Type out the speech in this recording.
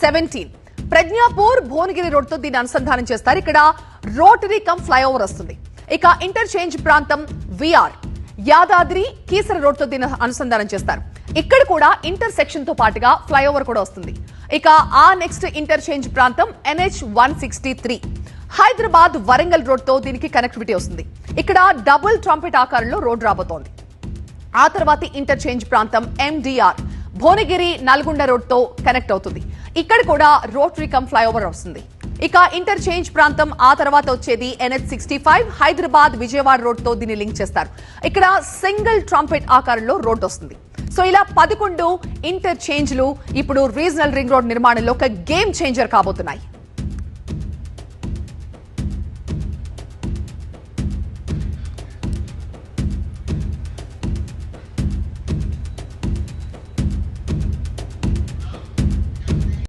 17 Pragnapur Bhuvanagiri road తో దీన్ని అనుసంధానం చేస్తారు. ఇక్కడ రోటరీ కమ్ ఫ్లైఓవర్ వస్తుంది. ఇక ఇంటర్చేంజ్ ప్రాంతం విఆర్ యాదాద్రి కీసర రోడ్ తో దీన్ని అనుసంధానం చేస్తారు. ఇక్కడ కూడా ఇంటర్సెక్షన్ తో పాటుగా ఫ్లైఓవర్ కూడా వస్తుంది. ఇక ఆ నెక్స్ట్ ఇంటర్చేంజ్ ప్రాంతం NH 163 హైదరాబాద్ వరంగల్ రోడ్ తో దీనికి కనెక్టివిటీ వస్తుంది. ఇక్కడ డబుల్ ట్రంపెట్ ఆకారంలో రోడ్ రాబోతోంది. ఆ తర్వాతి ఇంటర్చేంజ్ ప్రాంతం MDR భువనగిరి నల్గొండ రోడ్ తో కనెక్ట్ అవుతుంది. ఇక్కడ కూడా రోటరీ కమ్ ఫ్లైఓవర్ వస్తుంది. ఇక ఇంటర్చేంజ్ ప్రాంతం ఆ తర్వాత వచ్చేది NH 65 హైదరాబాద్ విజయవాడ రోడ్ తో దీన్ని లింక్ చేస్తారు. ఇక్కడ సింగిల్ ట్రంపెట్ ఆకారంలో రోడ్ వస్తుంది. సో ఇలా 11 ఇంటర్చేంజ్లు ఇప్పుడు రీజనల్ రింగ్ రోడ్ నిర్మాణంలో ఒక గేమ్ చేంజర్ కాబోతున్నాయి.